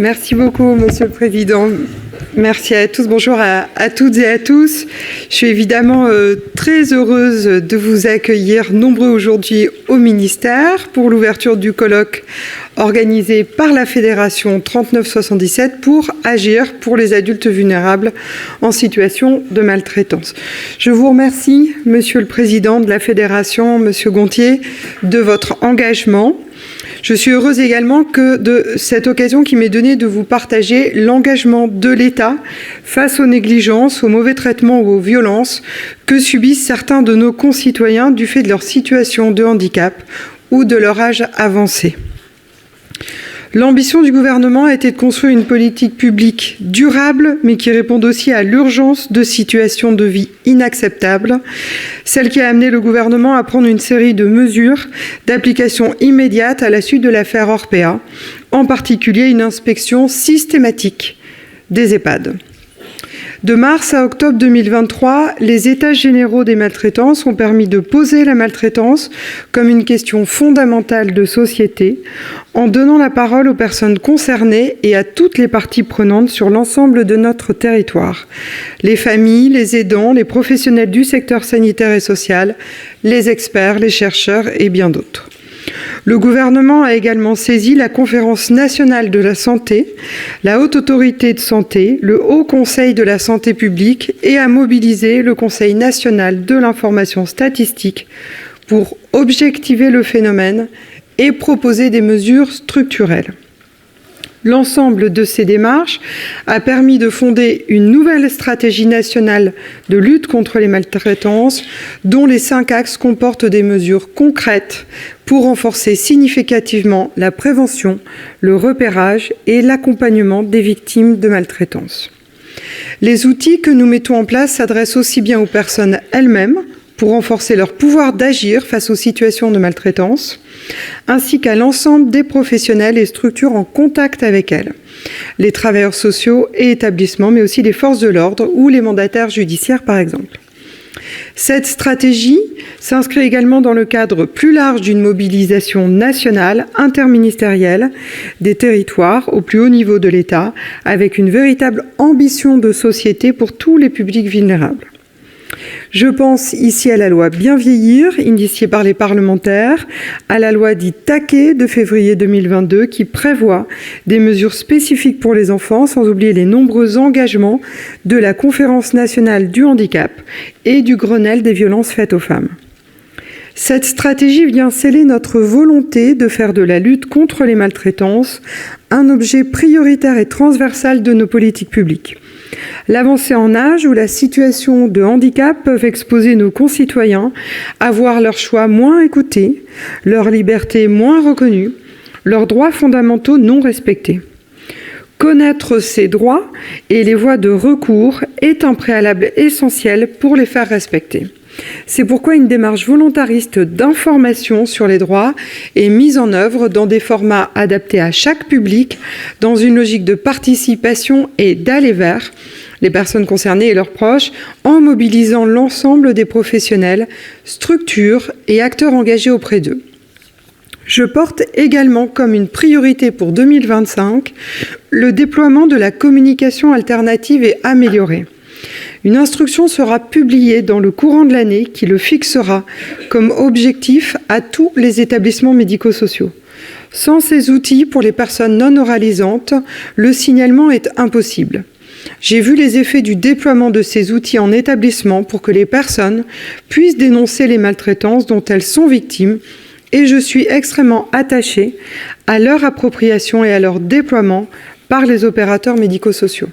Merci beaucoup, Monsieur le Président. Merci à tous. Bonjour à toutes et à tous. Je suis évidemment très heureuse de vous accueillir nombreux aujourd'hui au ministère pour l'ouverture du colloque organisé par la Fédération 3977 pour agir pour les adultes vulnérables en situation de maltraitance. Je vous remercie, Monsieur le Président de la Fédération, Monsieur Gontier, de votre engagement. Je suis heureuse également de cette occasion qui m'est donnée de vous partager l'engagement de l'État face aux négligences, aux mauvais traitements ou aux violences que subissent certains de nos concitoyens du fait de leur situation de handicap ou de leur âge avancé. L'ambition du gouvernement a été de construire une politique publique durable, mais qui réponde aussi à l'urgence de situations de vie inacceptables, celle qui a amené le gouvernement à prendre une série de mesures d'application immédiate à la suite de l'affaire Orpea, en particulier une inspection systématique des EHPAD. De mars à octobre 2023, les États généraux des maltraitances ont permis de poser la maltraitance comme une question fondamentale de société en donnant la parole aux personnes concernées et à toutes les parties prenantes sur l'ensemble de notre territoire. Les familles, les aidants, les professionnels du secteur sanitaire et social, les experts, les chercheurs et bien d'autres. Le gouvernement a également saisi la Conférence nationale de la santé, la Haute Autorité de santé, le Haut Conseil de la santé publique et a mobilisé le Conseil national de l'information statistique pour objectiver le phénomène et proposer des mesures structurelles. L'ensemble de ces démarches a permis de fonder une nouvelle stratégie nationale de lutte contre les maltraitances, dont les 5 axes comportent des mesures concrètes pour renforcer significativement la prévention, le repérage et l'accompagnement des victimes de maltraitance. Les outils que nous mettons en place s'adressent aussi bien aux personnes elles-mêmes, pour renforcer leur pouvoir d'agir face aux situations de maltraitance, ainsi qu'à l'ensemble des professionnels et structures en contact avec elles, les travailleurs sociaux et établissements, mais aussi les forces de l'ordre ou les mandataires judiciaires, par exemple. Cette stratégie s'inscrit également dans le cadre plus large d'une mobilisation nationale, interministérielle, des territoires au plus haut niveau de l'État, avec une véritable ambition de société pour tous les publics vulnérables. Je pense ici à la loi Bien vieillir, initiée par les parlementaires, à la loi dite Taquet de février 2022, qui prévoit des mesures spécifiques pour les enfants, sans oublier les nombreux engagements de la Conférence nationale du handicap et du Grenelle des violences faites aux femmes. Cette stratégie vient sceller notre volonté de faire de la lutte contre les maltraitances un objet prioritaire et transversal de nos politiques publiques. L'avancée en âge ou la situation de handicap peuvent exposer nos concitoyens à voir leurs choix moins écoutés, leur liberté moins reconnue, leurs droits fondamentaux non respectés. Connaître ces droits et les voies de recours est un préalable essentiel pour les faire respecter. C'est pourquoi une démarche volontariste d'information sur les droits est mise en œuvre dans des formats adaptés à chaque public, dans une logique de participation et d'aller vers les personnes concernées et leurs proches, en mobilisant l'ensemble des professionnels, structures et acteurs engagés auprès d'eux. Je porte également comme une priorité pour 2025 le déploiement de la communication alternative et améliorée. Une instruction sera publiée dans le courant de l'année qui le fixera comme objectif à tous les établissements médico-sociaux. Sans ces outils pour les personnes non oralisantes, le signalement est impossible. J'ai vu les effets du déploiement de ces outils en établissement pour que les personnes puissent dénoncer les maltraitances dont elles sont victimes et je suis extrêmement attachée à leur appropriation et à leur déploiement par les opérateurs médico-sociaux.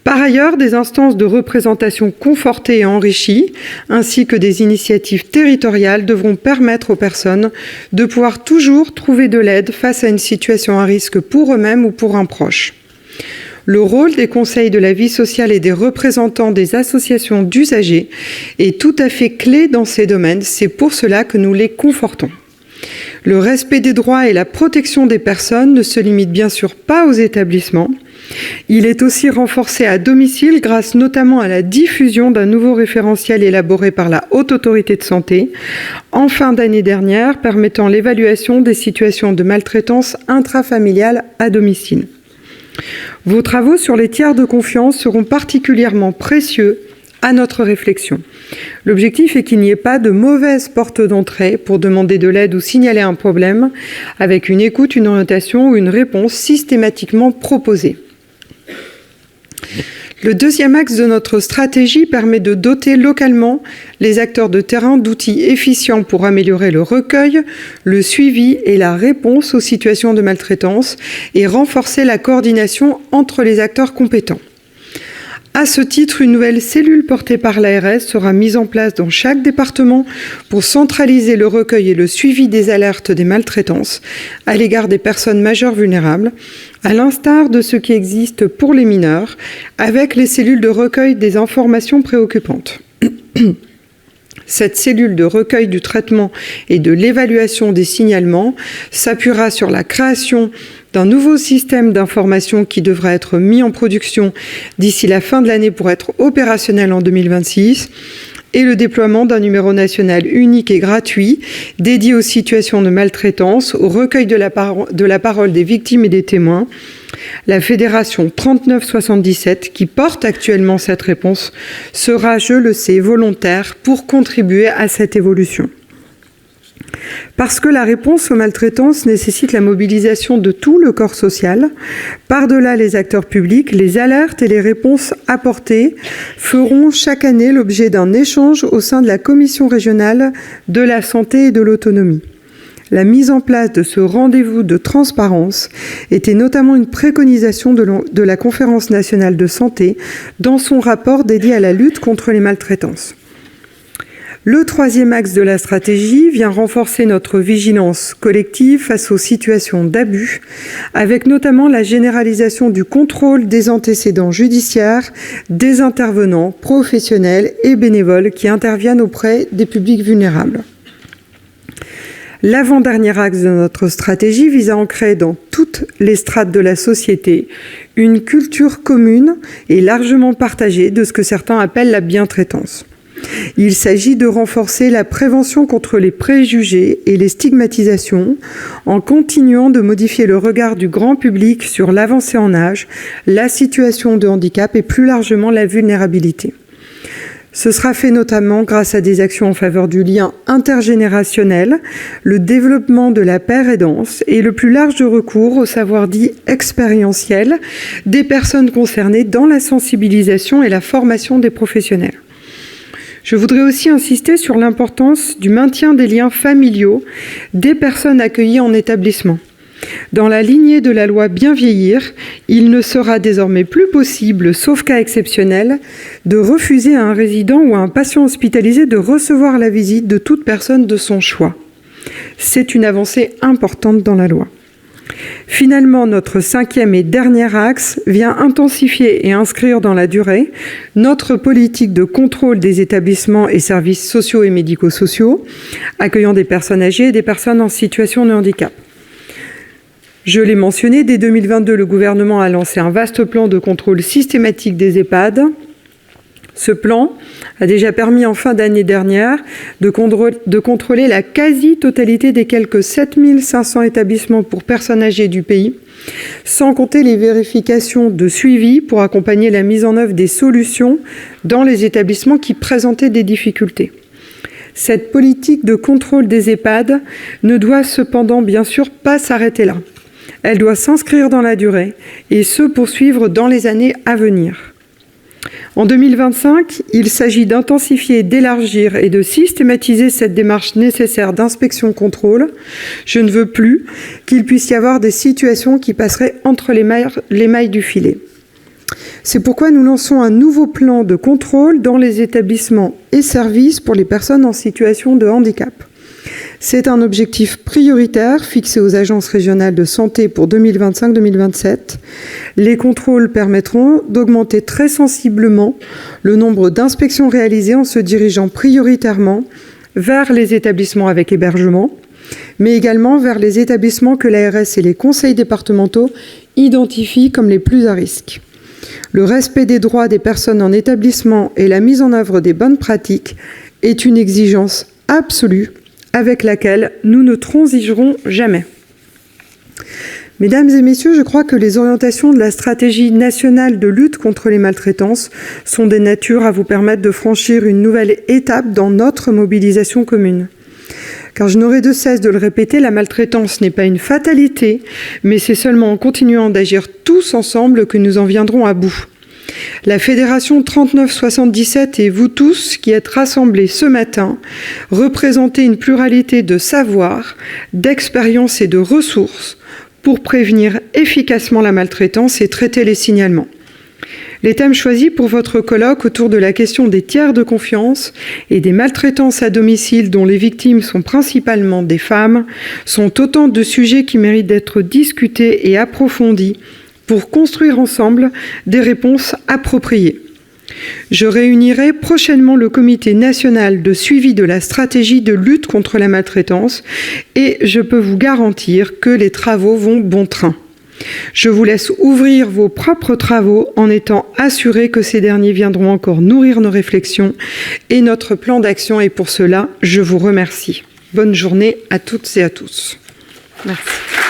Par ailleurs, des instances de représentation confortées et enrichies, ainsi que des initiatives territoriales devront permettre aux personnes de pouvoir toujours trouver de l'aide face à une situation à risque pour eux-mêmes ou pour un proche. Le rôle des conseils de la vie sociale et des représentants des associations d'usagers est tout à fait clé dans ces domaines. C'est pour cela que nous les confortons. Le respect des droits et la protection des personnes ne se limitent bien sûr pas aux établissements. Il est aussi renforcé à domicile grâce notamment à la diffusion d'un nouveau référentiel élaboré par la Haute Autorité de Santé en fin d'année dernière, permettant l'évaluation des situations de maltraitance intrafamiliale à domicile. Vos travaux sur les tiers de confiance seront particulièrement précieux à notre réflexion. L'objectif est qu'il n'y ait pas de mauvaise porte d'entrée pour demander de l'aide ou signaler un problème, avec une écoute, une orientation ou une réponse systématiquement proposée. Le deuxième axe de notre stratégie permet de doter localement les acteurs de terrain d'outils efficients pour améliorer le recueil, le suivi et la réponse aux situations de maltraitance et renforcer la coordination entre les acteurs compétents. À ce titre, une nouvelle cellule portée par l'ARS sera mise en place dans chaque département pour centraliser le recueil et le suivi des alertes des maltraitances à l'égard des personnes majeures vulnérables, à l'instar de ce qui existe pour les mineurs, avec les cellules de recueil des informations préoccupantes. Cette cellule de recueil du traitement et de l'évaluation des signalements s'appuiera sur la création d'un nouveau système d'information qui devra être mis en production d'ici la fin de l'année pour être opérationnel en 2026 et le déploiement d'un numéro national unique et gratuit dédié aux situations de maltraitance, au recueil de la parole des victimes et des témoins. La fédération 3977, qui porte actuellement cette réponse, sera, je le sais, volontaire pour contribuer à cette évolution. Parce que la réponse aux maltraitances nécessite la mobilisation de tout le corps social, par-delà les acteurs publics, les alertes et les réponses apportées feront chaque année l'objet d'un échange au sein de la Commission régionale de la santé et de l'autonomie. La mise en place de ce rendez-vous de transparence était notamment une préconisation de la Conférence nationale de santé dans son rapport dédié à la lutte contre les maltraitances. Le troisième axe de la stratégie vient renforcer notre vigilance collective face aux situations d'abus, avec notamment la généralisation du contrôle des antécédents judiciaires des intervenants professionnels et bénévoles qui interviennent auprès des publics vulnérables. L'avant-dernier axe de notre stratégie vise à ancrer dans toutes les strates de la société une culture commune et largement partagée de ce que certains appellent la bientraitance. Il s'agit de renforcer la prévention contre les préjugés et les stigmatisations en continuant de modifier le regard du grand public sur l'avancée en âge, la situation de handicap et plus largement la vulnérabilité. Ce sera fait notamment grâce à des actions en faveur du lien intergénérationnel, le développement de la paire aidance et le plus large recours au savoir dit expérientiel des personnes concernées dans la sensibilisation et la formation des professionnels. Je voudrais aussi insister sur l'importance du maintien des liens familiaux des personnes accueillies en établissement. Dans la lignée de la loi Bien vieillir, il ne sera désormais plus possible, sauf cas exceptionnel, de refuser à un résident ou à un patient hospitalisé de recevoir la visite de toute personne de son choix. C'est une avancée importante dans la loi. Finalement, notre cinquième et dernier axe vient intensifier et inscrire dans la durée notre politique de contrôle des établissements et services sociaux et médico-sociaux, accueillant des personnes âgées et des personnes en situation de handicap. Je l'ai mentionné, dès 2022, le gouvernement a lancé un vaste plan de contrôle systématique des EHPAD. Ce plan a déjà permis en fin d'année dernière de contrôler la quasi-totalité des quelques 7500 établissements pour personnes âgées du pays, sans compter les vérifications de suivi pour accompagner la mise en œuvre des solutions dans les établissements qui présentaient des difficultés. Cette politique de contrôle des EHPAD ne doit cependant bien sûr pas s'arrêter là. Elle doit s'inscrire dans la durée et se poursuivre dans les années à venir. En 2025, il s'agit d'intensifier, d'élargir et de systématiser cette démarche nécessaire d'inspection-contrôle. Je ne veux plus qu'il puisse y avoir des situations qui passeraient entre les mailles du filet. C'est pourquoi nous lançons un nouveau plan de contrôle dans les établissements et services pour les personnes en situation de handicap. C'est un objectif prioritaire fixé aux agences régionales de santé pour 2025-2027. Les contrôles permettront d'augmenter très sensiblement le nombre d'inspections réalisées en se dirigeant prioritairement vers les établissements avec hébergement, mais également vers les établissements que l'ARS et les conseils départementaux identifient comme les plus à risque. Le respect des droits des personnes en établissement et la mise en œuvre des bonnes pratiques est une exigence absolue avec laquelle nous ne transigerons jamais. Mesdames et messieurs, je crois que les orientations de la stratégie nationale de lutte contre les maltraitances sont des natures à vous permettre de franchir une nouvelle étape dans notre mobilisation commune. Car je n'aurai de cesse de le répéter, la maltraitance n'est pas une fatalité, mais c'est seulement en continuant d'agir tous ensemble que nous en viendrons à bout. La Fédération 3977 et vous tous qui êtes rassemblés ce matin représentez une pluralité de savoirs, d'expériences et de ressources pour prévenir efficacement la maltraitance et traiter les signalements. Les thèmes choisis pour votre colloque autour de la question des tiers de confiance et des maltraitances à domicile dont les victimes sont principalement des femmes sont autant de sujets qui méritent d'être discutés et approfondis pour construire ensemble des réponses appropriées. Je réunirai prochainement le comité national de suivi de la stratégie de lutte contre la maltraitance et je peux vous garantir que les travaux vont bon train. Je vous laisse ouvrir vos propres travaux en étant assuré que ces derniers viendront encore nourrir nos réflexions et notre plan d'action et pour cela, je vous remercie. Bonne journée à toutes et à tous. Merci.